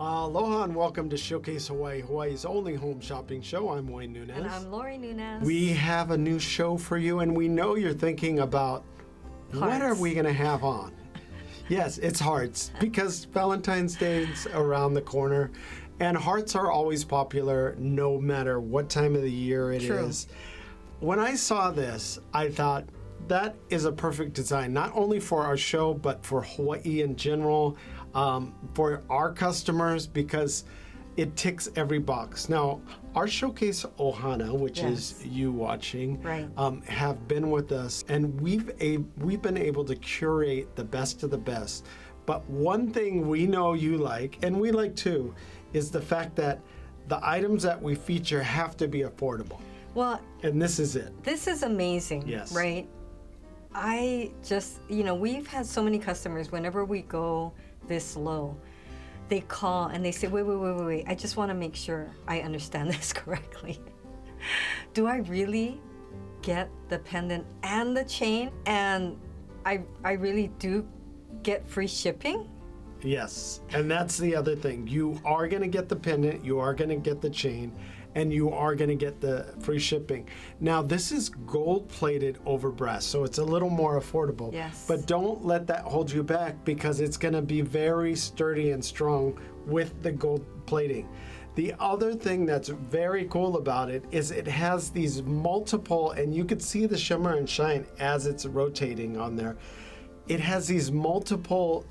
Aloha and welcome to Showcase Hawaii, Hawaii's only home shopping show. I'm Wayne Nunez. And I'm Lori Nunez. We have a new show for you, and we know you're thinking about what are we going to have on? Yes, it's hearts, because Valentine's Day is around the corner, and hearts are always popular no matter what time of the year it is. When I saw this, I thought, that is a perfect design, not only for our show, but for Hawaii in general, for our customers, because it ticks every box. Now, our Showcase Ohana, which is you watching, have been with us, and we've been able to curate the best of the best. But one thing we know you like, and we like too, is the fact that the items that we feature have to be affordable. Well, and this is it. This is amazing, yes. Right? I just, we've had so many customers, whenever we go this low, they call and they say, wait, I just want to make sure I understand this correctly. Do I really get the pendant and the chain? And I really do get free shipping? Yes, and that's the other thing. You are going to get the pendant, you are going to get the chain, and you are going to get the free shipping. Now, this is gold-plated over brass, so it's a little more affordable. Yes. But don't let that hold you back, because it's going to be very sturdy and strong with the gold plating. The other thing that's very cool about it is it has these multiple, and you can see the shimmer and shine as it's rotating on there. It has these multiple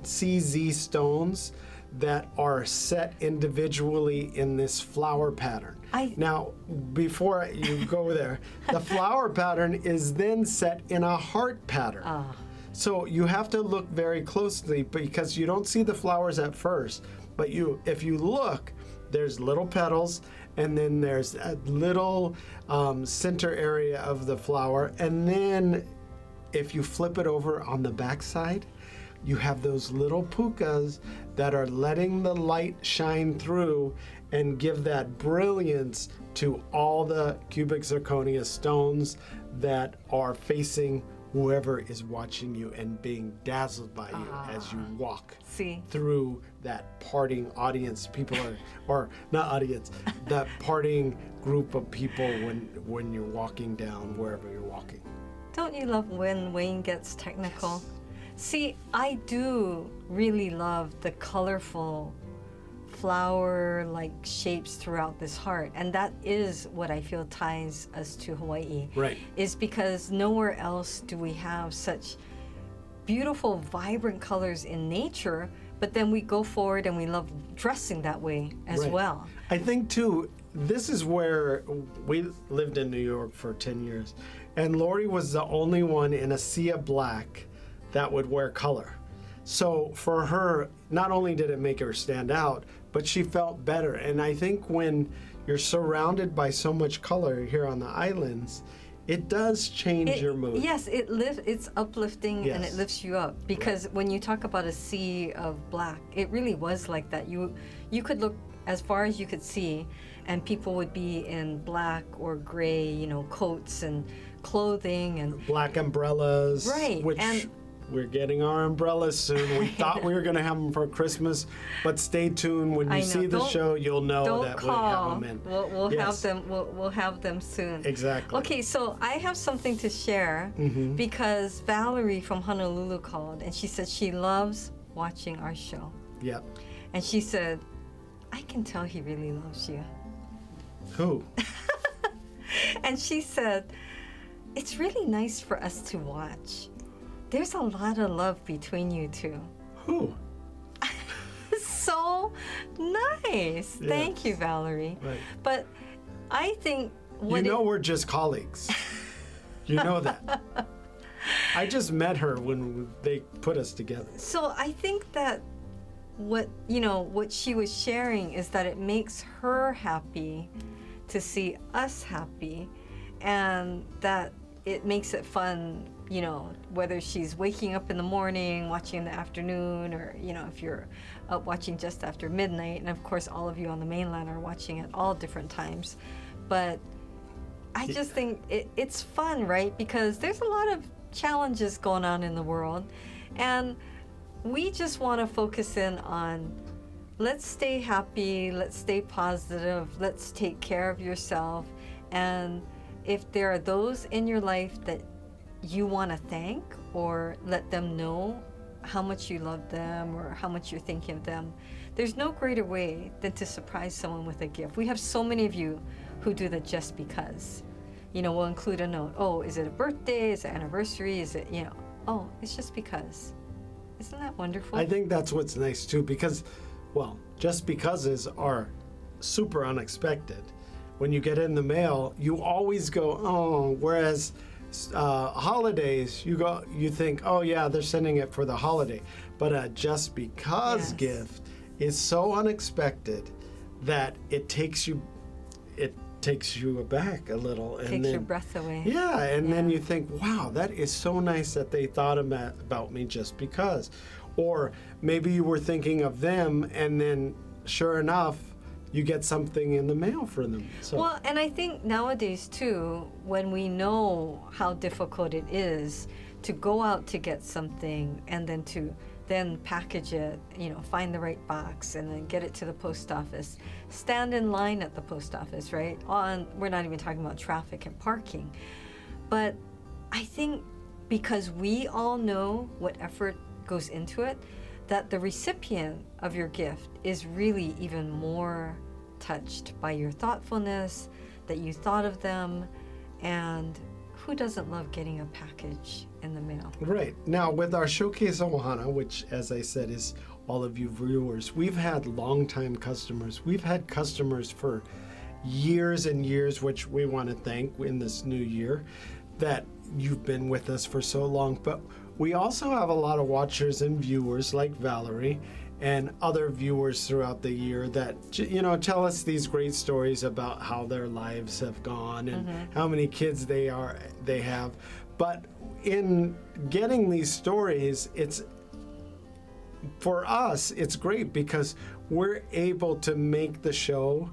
CZ stones that are set individually in this flower pattern. Now, before you go there, the flower pattern is then set in a heart pattern. So you have to look very closely, because you don't see the flowers at first, but if you look, there's little petals, and then there's a little center area of the flower, and then if you flip it over on the back side, you have those little pukas that are letting the light shine through and give that brilliance to all the cubic zirconia stones that are facing whoever is watching you and being dazzled by you as you walk through that parting audience. People or not audience, that parting group of people when you're walking down wherever you're walking. Don't you love when Wayne gets technical? Yes. See, I do really love the colorful flower-like shapes throughout this heart. And that is what I feel ties us to Hawaii. Right. Is because nowhere else do we have such beautiful, vibrant colors in nature, but then we go forward and we love dressing that way as well. I think, too, this is where we lived in New York for 10 years. And Lori was the only one in a sea of black that would wear color. So for her, not only did it make her stand out, but she felt better. And I think when you're surrounded by so much color here on the islands, it does change your mood. Yes, it's uplifting and it lifts you up. Because when you talk about a sea of black, it really was like that. You could look as far as you could see, and people would be in black or gray, coats and clothing and black umbrellas. Right. Which we're getting our umbrellas soon. We thought we were going to have them for Christmas, but stay tuned. When you see the show, you'll know that we have them in. We'll have them. We'll have them soon. Exactly. Okay, so I have something to share because Valerie from Honolulu called, and she said she loves watching our show. Yep. And she said, I can tell he really loves you. Who? And she said, it's really nice for us to watch. There's a lot of love between you two. Who? So nice. Yes. Thank you, Valerie. Right. But I think we're just colleagues. You know that. I just met her when they put us together. So I think that what she was sharing is that it makes her happy to see us happy, and that it makes it fun, whether she's waking up in the morning, watching in the afternoon, or, if you're up watching just after midnight. And of course, all of you on the mainland are watching at all different times. But I just think it's fun, right? Because there's a lot of challenges going on in the world. And we just want to focus in on let's stay happy, let's stay positive, let's take care of yourself. And if there are those in your life that you want to thank or let them know how much you love them or how much you're thinking of them, there's no greater way than to surprise someone with a gift. We have so many of you who do the just because. You know, we'll include a note. Oh, is it a birthday? Is it anniversary? Is it, oh, it's just because. Isn't that wonderful? I think that's what's nice too, because, well, just becauses are super unexpected. When you get in the mail, you always go, oh, whereas holidays, you think, oh yeah, they're sending it for the holiday. But a just because gift is so unexpected that it takes you aback a little, and takes then your breath away. Yeah, and then you think, wow, that is so nice that they thought about me just because. Or maybe you were thinking of them, and then sure enough, you get something in the mail for them. So. Well, and I think nowadays too, when we know how difficult it is to go out to get something and then package it, find the right box and then get it to the post office, stand in line at the post office, right? We're not even talking about traffic and parking. But I think because we all know what effort goes into it, that the recipient of your gift is really even more touched by your thoughtfulness, that you thought of them, and who doesn't love getting a package in the mail? Right. Now, with our Showcase Ohana, which, as I said, is all of you viewers, we've had longtime customers. We've had customers for years and years, which we want to thank in this new year, that you've been with us for so long. But we also have a lot of watchers and viewers like Valerie and other viewers throughout the year that, tell us these great stories about how their lives have gone and how many kids they have. But in getting these stories, for us, it's great because we're able to make the show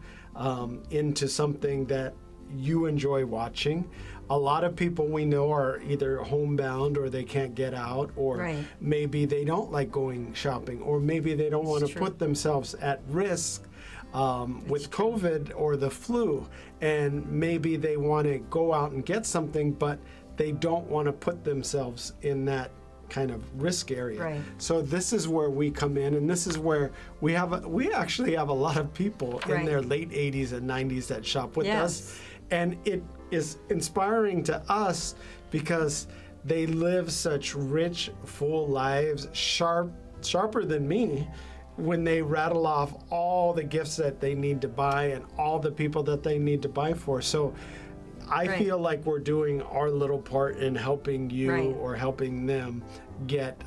into something that you enjoy watching. A lot of people we know are either homebound or they can't get out, or maybe they don't like going shopping, or maybe they don't want to put themselves at risk with COVID or the flu, and maybe they want to go out and get something, but they don't want to put themselves in that kind of risk area. Right. So this is where we come in, and this is where we actually have a lot of people in their late 80s and 90s that shop with us, and it is inspiring to us because they live such rich, full lives, sharper than me, when they rattle off all the gifts that they need to buy and all the people that they need to buy for. So I feel like we're doing our little part in helping you or helping them get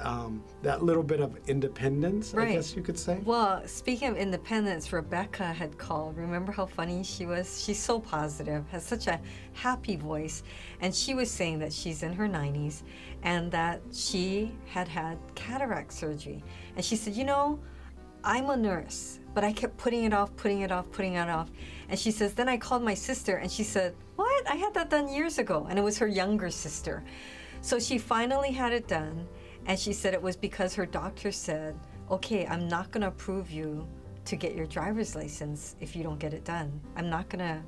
that little bit of independence, I guess you could say. Well, speaking of independence, Rebecca had called. Remember how funny she was? She's so positive, has such a happy voice. And she was saying that she's in her 90s and that she had cataract surgery. And she said, I'm a nurse, but I kept putting it off. And she says, then I called my sister and she said, what? I had that done years ago. And it was her younger sister. So she finally had it done. And she said it was because her doctor said, okay, I'm not going to approve you to get your driver's license if you don't get it done. I'm not going to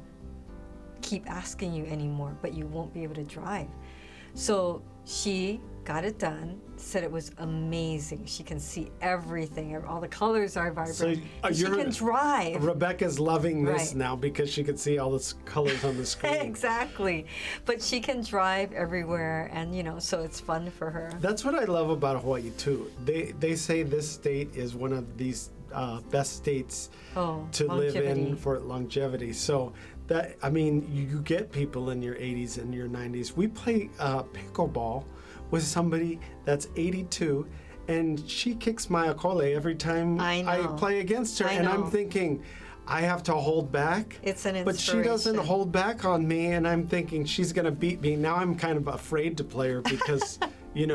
keep asking you anymore, but you won't be able to drive. So she got it done, said it was amazing. She can see everything. All the colors are vibrant. So she can drive. Rebecca's loving this now because she can see all the colors on the screen. Exactly. But she can drive everywhere, and so it's fun for her. That's what I love about Hawaii too. They say this state is one of these best states to live in for longevity. So that, you get people in your 80s and your 90s. We play pickleball with somebody that's 82, and she kicks my akole every time I play against her. And I'm thinking, I have to hold back. It's an inspiration. But she doesn't hold back on me, and I'm thinking she's going to beat me. Now I'm kind of afraid to play her because,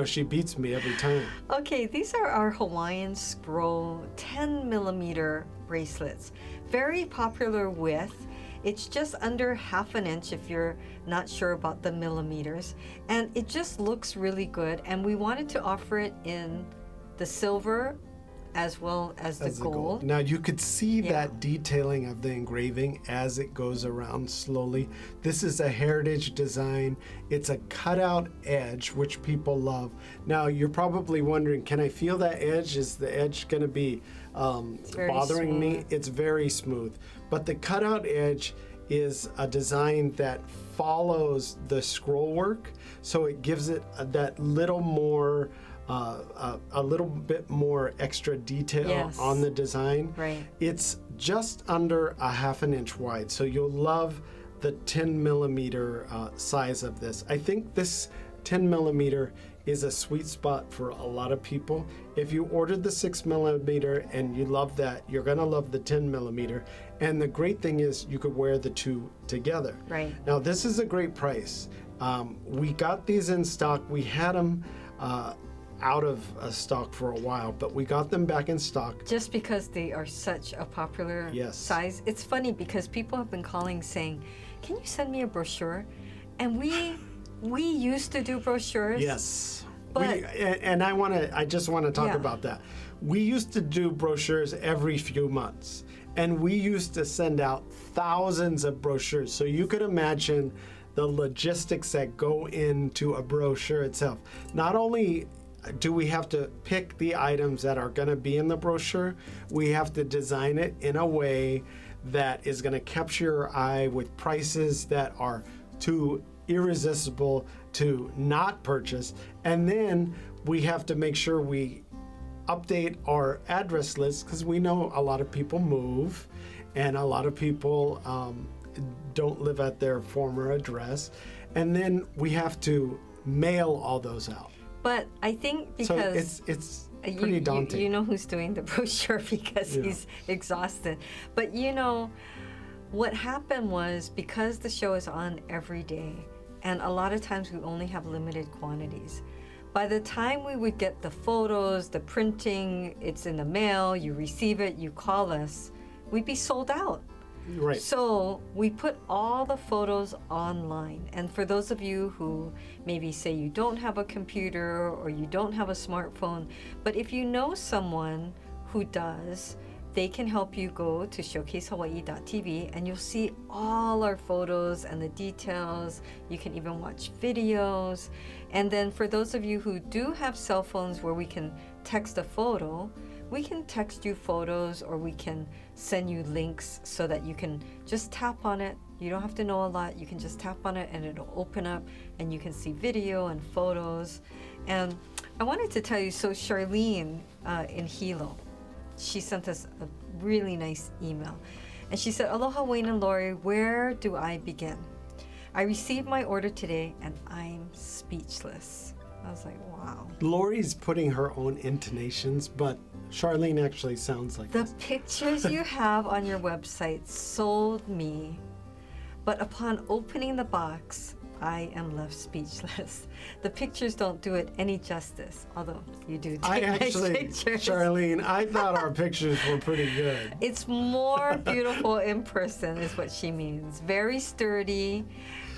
she beats me every time. Okay, these are our Hawaiian Scroll 10 millimeter bracelets. Very popular width. It's just under 1/2 inch if you're not sure about the millimeters. And it just looks really good. And we wanted to offer it in the silver, as well as the gold. Now you could see Yeah. that detailing of the engraving as it goes around slowly. This is a heritage design. It's a cutout edge, which people love. Now you're probably wondering, can I feel that edge? Is the edge going to be very bothering me? smooth. It's very smooth. But the cutout edge is a design that follows the scroll work, so it gives it that little more a little bit more extra detail Yes. on the design. Right. It's just under a half an inch wide, so you'll love the 10 millimeter size of this. I think this 10 millimeter is a sweet spot for a lot of people. If you ordered the 6 millimeter and you love that, you're gonna love the 10 millimeter. And the great thing is you could wear the two together. Right. Now this is a great price. We got these in stock. We had them out of stock for a while, but we got them back in stock. Just because they are such a popular Yes. size. It's funny because people have been calling saying, can you send me a brochure? And we used to do brochures. Yes. But- And I just want to talk Yeah. about that. We used to do brochures every few months, and we used to send out thousands of brochures. So you could imagine the logistics that go into a brochure itself. Not only do we have to pick the items that are going to be in the brochure, we have to design it in a way that is going to capture your eye with prices that are too irresistible to not purchase. And then we have to make sure we update our address list, because we know a lot of people move and a lot of people don't live at their former address. And then we have to mail all those out. But I think because So it's pretty daunting. You know who's doing the brochure because Yeah. he's exhausted. But you know, what happened was because the show is on every day, and a lot of times we only have limited quantities. By the time we would get the photos, the printing, it's in the mail, you receive it, you call us, we'd be sold out. Right. So we put all the photos online. And for those of you who maybe say you don't have a computer or you don't have a smartphone, but if you know someone who does, they can help you go to showcasehawaii.tv and you'll see all our photos and the details. You can even watch videos. And then for those of you who do have cell phones where we can text a photo, we can text you photos or we can send you links so that you can just tap on it. You don't have to know a lot. You can just tap on it and it'll open up and you can see video and photos. And I wanted to tell you, so Charlene in Hilo, she sent us a really nice email. And she said, Aloha Wayne and Lori, where do I begin? I received my order today and I'm speechless. I was like, wow. Lori's putting her own intonations, but Charlene actually sounds like The this. pictures you have on your website sold me, but upon opening the box, I am left speechless. The pictures don't do it any justice, although you do I take nice actually, pictures. Charlene, I thought our pictures were pretty good. It's more beautiful in person is what she means. Very sturdy.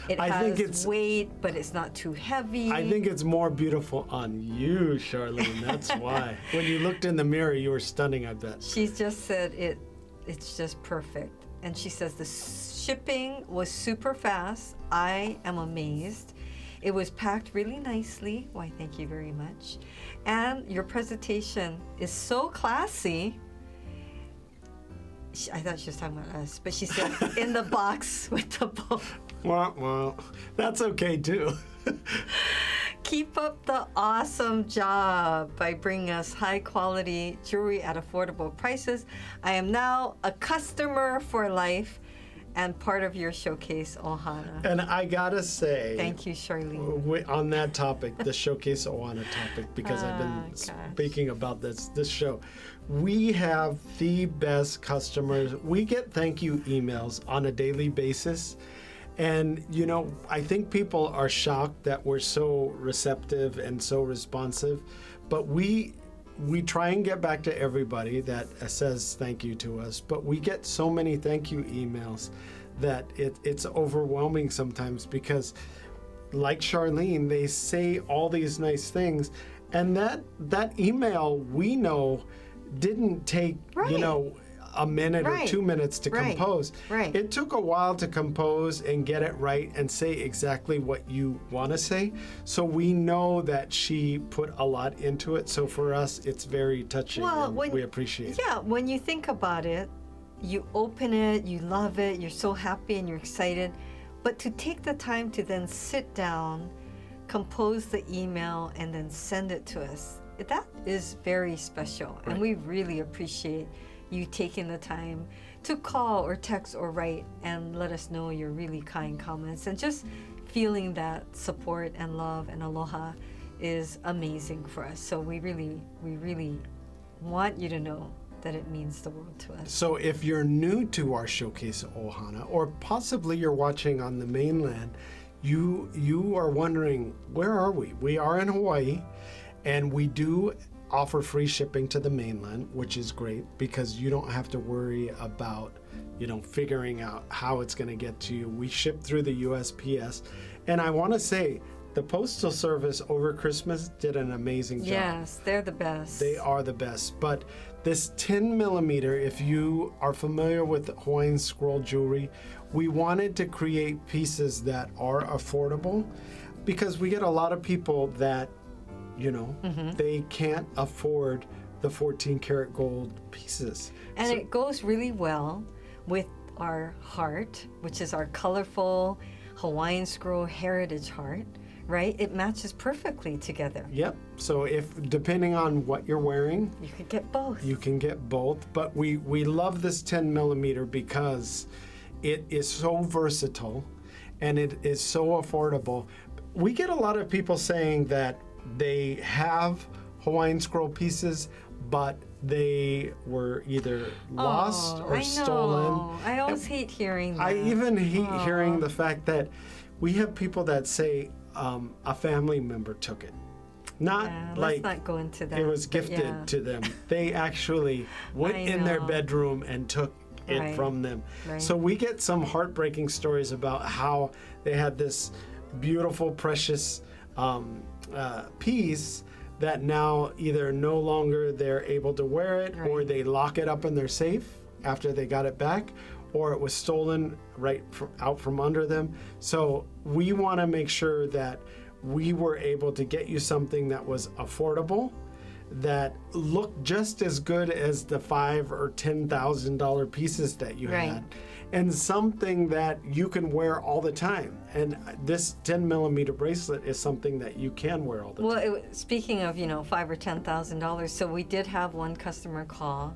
It I has think it's- weight, but it's not too heavy. I think it's more beautiful on you, Charlene. That's why. When you looked in the mirror, you were stunning, I bet. She's just said it's just perfect. And she says the shipping was super fast. I am amazed. It was packed really nicely. Why, thank you very much. And your presentation is so classy. I thought she was talking about us, but she said in the box with the book. Well, that's okay too. Keep up the awesome job by bringing us high quality jewelry at affordable prices. I am now a customer for life and part of your showcase, Ohana. And I gotta say, Thank you, Charlene. on that topic, the Showcase Ohana topic, because I've been gosh. speaking about this show, we have the best customers. We get thank you emails on a daily basis. And, you know, I think people are shocked that we're so receptive and so responsive, but we try and get back to everybody that says thank you to us, but we get so many thank you emails that it's overwhelming sometimes because, like Charlene, they say all these nice things, and that email, we know didn't take, Right. a minute or Right. 2 minutes to Right. compose. Right. It took a while to compose and get it right and say exactly what you want to say. So we know that she put a lot into it. So for us, it's very touching, and we appreciate it. Yeah, when you think about it, you open it, you love it, you're so happy and you're excited. But to take the time to then sit down, compose the email, and then send it to us, that is very special. Right. And we really appreciate you taking the time to call or text or write and let us know your really kind comments. And just feeling that support and love and aloha is amazing for us. So we really want you to know that it means the world to us. So if you're new to our Showcase Ohana, or possibly you're watching on the mainland, you are wondering, where are we? We are in Hawaii, and we do offer free shipping to the mainland, which is great because you don't have to worry about, figuring out how it's going to get to you. We ship through the USPS, and I want to say the Postal Service over Christmas did an amazing job. Yes, they're the best. They are the best. But this 10 millimeter, if you are familiar with Hawaiian scroll jewelry, we wanted to create pieces that are affordable because we get a lot of people that, they can't afford the 14 karat gold pieces. And it goes really well with our heart, which is our colorful Hawaiian scroll heritage heart, right? It matches perfectly together. Yep. So if depending on what you're wearing, You could get both. you can get both. But we love this 10 millimeter because it is so versatile and it is so affordable. We get a lot of people saying that they have Hawaiian scroll pieces, but they were either lost or stolen. I always hate hearing that. I even hate hearing the fact that we have people that say a family member took it. Not let's not go into that. it was but gifted yeah. to them. They actually went I in their know. bedroom and took it Right. from them. Right. So we get some heartbreaking stories about how they had this beautiful, precious piece that now either no longer they're able to wear it, or Right. they lock it up in their safe after they got it back, or it was stolen out from under them. So we want to make sure that we were able to get you something that was affordable, that looked just as good as the $5,000 or $10,000 pieces that you Right. had, and something that you can wear all the time. And this 10 millimeter bracelet is something that you can wear all the time. Well, speaking of, $5,000 or $10,000, so we did have one customer call,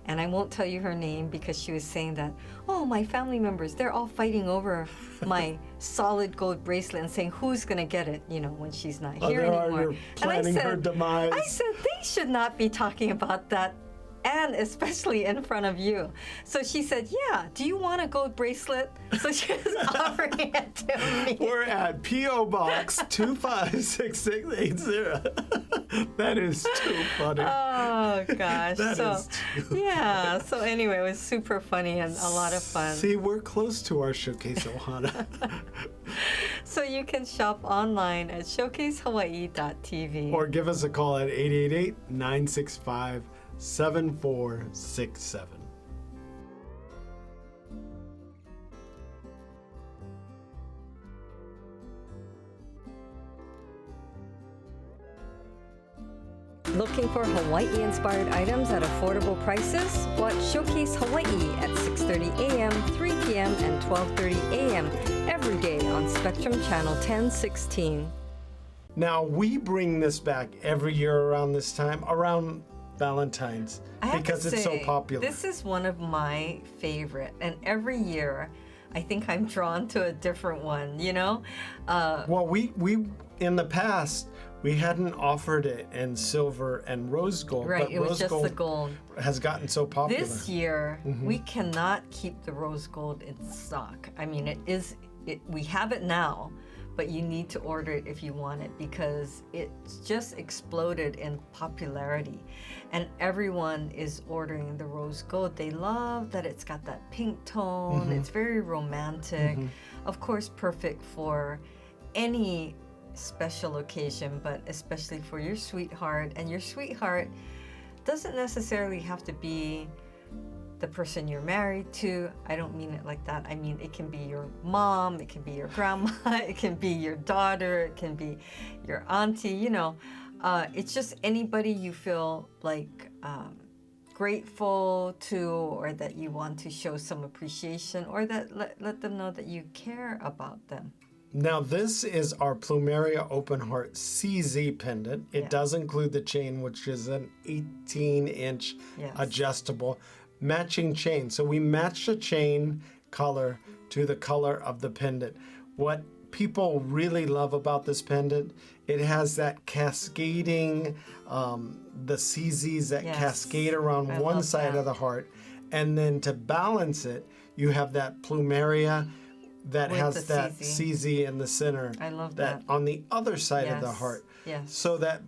and I won't tell you her name because she was saying that, oh, my family members, they're all fighting over my solid gold bracelet and saying who's going to get it, when she's not here there are, anymore. you're planning her demise. I said, they should not be talking about that, and especially in front of you. So she said, yeah, do you want a gold bracelet? So she was offering it to me. We're at P.O. Box 256680. That is too funny. Oh gosh. That so is too yeah. So anyway, it was super funny and a lot of fun. See, we're close to our Showcase Ohana. So you can shop online at showcasehawaii.tv. Or give us a call at 888-965-7467. Looking for Hawaii-inspired items at affordable prices? Watch Showcase Hawaii at 6:30 a.m., 3 p.m., and 12:30 a.m. every day on Spectrum Channel 1016. Now, we bring this back every year around this time, around Valentine's, I have because to it's so say, popular. This is one of my favorite, and every year I think I'm drawn to a different one, Well, we in the past, we hadn't offered it in silver and rose gold. Right, but it was rose just gold the gold. has gotten so popular. This year, we cannot keep the rose gold in stock. I mean, we have it now, but you need to order it if you want it because it's just exploded in popularity. And everyone is ordering the rose gold. They love that it's got that pink tone. It's very romantic. Of course, perfect for any special occasion, but especially for your sweetheart. And your sweetheart doesn't necessarily have to be the person you're married to. I don't mean it like that. I mean, it can be your mom, it can be your grandma, it can be your daughter, it can be your auntie, you know. It's just anybody you feel like grateful to, or that you want to show some appreciation, or that let them know that you care about them. Now, this is our Plumeria Open Heart CZ pendant. It does include the chain, which is an 18-inch adjustable matching chain. So we match the chain color to the color of the pendant. What people really love about this pendant, it has that cascading, the CZs that cascade around one side of the heart. And then to balance it, you have that Plumeria that with has that CZ in the center. I love that. On the other side of the heart. Yes. So that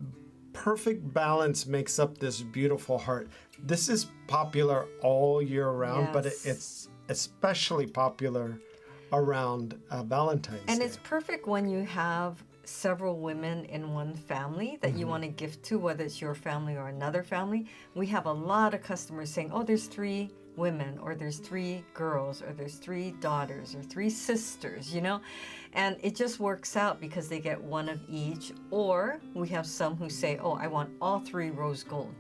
perfect balance makes up this beautiful heart. This is popular all year round, but it's especially popular around Valentine's Day. And it's perfect when you have several women in one family that you want to gift to, whether it's your family or another family. We have a lot of customers saying, oh, there's 3 women, or there's 3 girls, or there's 3 daughters, or 3 sisters, you know? And it just works out because they get one of each. Or we have some who say, oh, I want all 3 rose gold,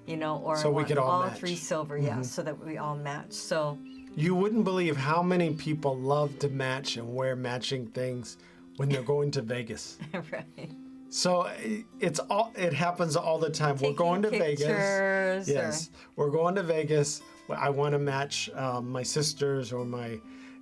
you know, or so I we want could all match. 3 silver, so that we all match. So you wouldn't believe how many people love to match and wear matching things when they're going to Vegas. Right. So it happens all the time. Taking we're going to pictures. Vegas. Yes, we're going to Vegas. I want to match my sisters or my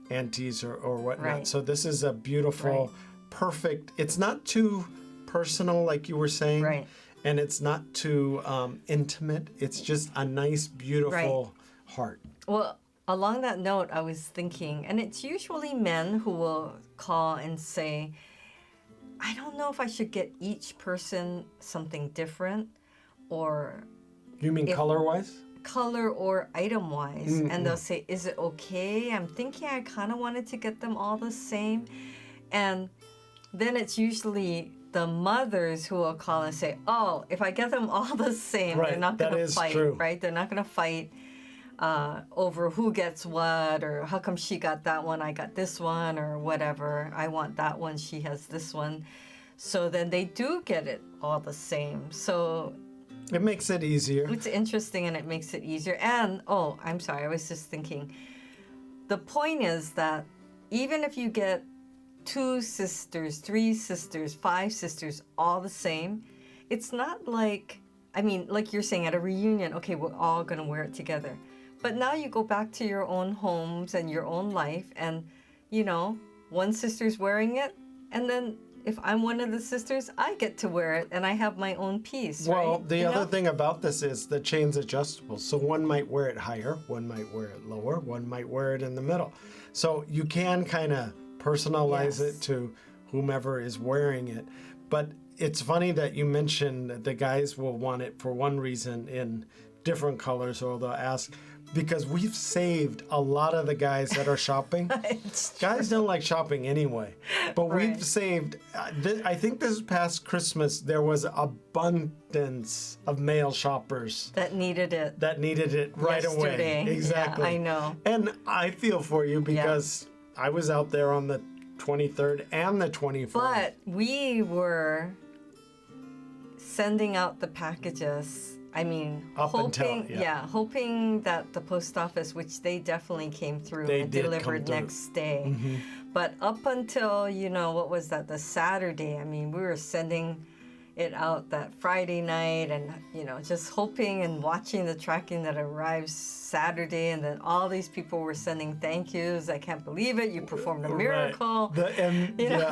aunties or whatnot. Right. So this is a beautiful, perfect. It's not too personal, like you were saying. Right. And it's not too intimate. It's just a nice, beautiful heart. Well, along that note, I was thinking, and it's usually men who will call and say, I don't know if I should get each person something different, or... You mean color-wise? Color or item-wise. And they'll say, is it okay? I'm thinking I kind of wanted to get them all the same. And then it's usually the mothers who will call and say, oh, if I get them all the same, they're not going to fight, right? They're not going to fight over who gets what, or how come she got that one, I got this one, or whatever. I want that one, she has this one. So then they do get it all the same. So it makes it easier. It's interesting, and it makes it easier. And, oh, I'm sorry, I was just thinking. The point is that even if you get 2 sisters, 3 sisters, 5 sisters, all the same, it's not like, I mean, like you're saying at a reunion, okay, we're all going to wear it together. But now you go back to your own homes and your own life, and, you know, one sister's wearing it, and then if I'm one of the sisters, I get to wear it, and I have my own piece, well, right? The other thing about this is the chain's adjustable. So one might wear it higher, one might wear it lower, one might wear it in the middle. So you can kind of personalize it to whomever is wearing it. But it's funny that you mentioned that the guys will want it for one reason in different colors, or they'll ask, because we've saved a lot of the guys that are shopping. Guys don't like shopping anyway, but we've saved. I think this past Christmas there was abundance of male shoppers that needed it. Right away. Exactly. Yeah, I know. And I feel for you because I was out there on the 23rd and the 24th. But we were sending out the packages. I mean, hoping that the post office, which they definitely came through and delivered next day. But up until, you know, what was that, the Saturday, I mean, we were sending it out that Friday night, and, you know, just hoping and watching the tracking that arrives Saturday, and then all these people were sending thank yous. I can't believe it. You performed a miracle.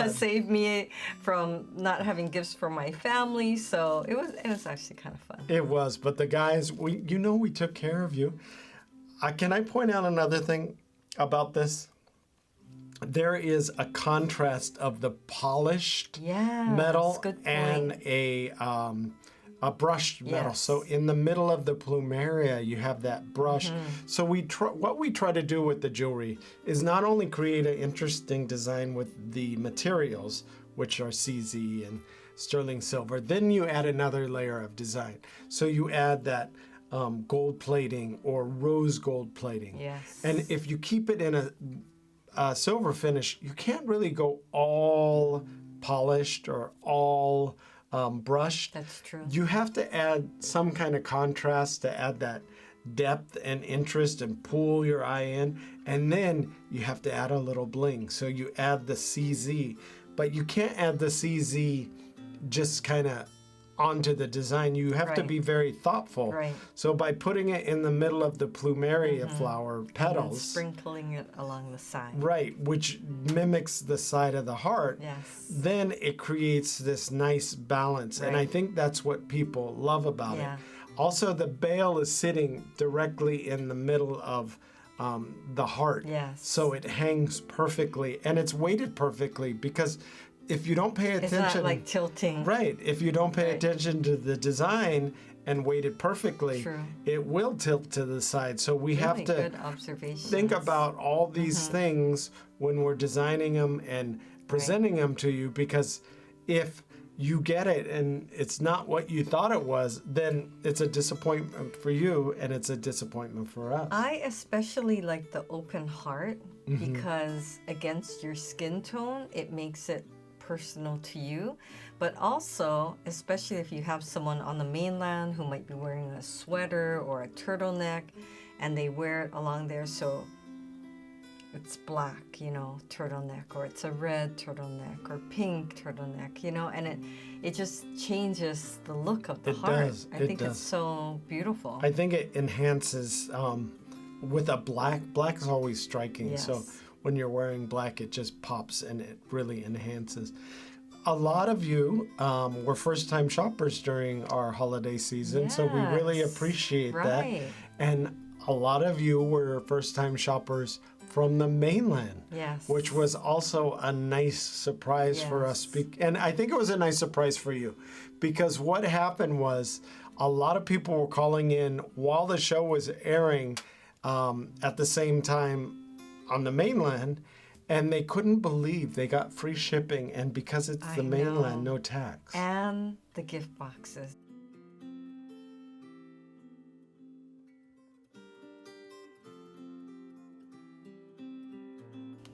Saved me from not having gifts for my family. So it was actually kind of fun. It was, but the guys, we took care of you. Can I point out another thing about this? There is a contrast of the polished metal and a brushed metal. So in the middle of the plumeria, you have that brush. So what we try to do with the jewelry is not only create an interesting design with the materials, which are CZ and sterling silver. Then you add another layer of design. So you add that gold plating or rose gold plating. Yes. And if you keep it in a silver finish, you can't really go all polished or all brushed. That's true. You have to add some kind of contrast to add that depth and interest and pull your eye in. And then you have to add a little bling. So you add the CZ, but you can't add the CZ just kind of onto the design. You have to Right. be very thoughtful. Right. So by putting it in the middle of the plumeria flower And petals, sprinkling it along the side. right, which mimics the side of the heart, Yes. then it creates this nice balance. And I Right. think that's what people love about Yeah. it. Also, the bale is sitting directly in the middle of the heart. Yes. So it hangs perfectly and it's weighted perfectly, because if you don't pay It's attention, not like tilting. right, if you don't pay Right. attention to the design and weight it perfectly, True. it will tilt to the side. So we have Really to good observation. think about all these things when we're designing them and presenting them to you, because if you get it and it's not what you thought it was, then it's a disappointment for you and it's a disappointment for us. I especially like the open heart because against your skin tone, it makes it personal to you. But also, especially if you have someone on the mainland who might be wearing a sweater or a turtleneck and they wear it along there, so it's black, turtleneck, or it's a red turtleneck or pink turtleneck, and it just changes the look of the It heart. does. I It think does. it's so beautiful. I think it enhances with a black. Black is always striking. So Yes. when you're wearing black, it just pops and it really enhances. A lot of you were first-time shoppers during our holiday season, so we really Yes. appreciate Right. that. And a lot of you were first-time shoppers from the mainland, Yes. which was also a nice surprise for us. And I think it was a nice surprise for you, because what happened was a lot of people were calling in while the show was airing at the same time on the mainland, and they couldn't believe they got free shipping, and because it's the I mainland, know. no tax. And the gift boxes.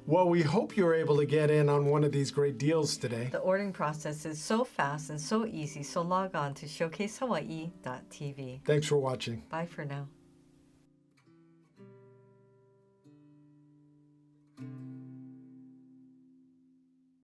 Well, we hope you're able to get in on one of these great deals today. The ordering process is so fast and so easy, so log on to showcasehawaii.tv. Thanks for watching. Bye for now.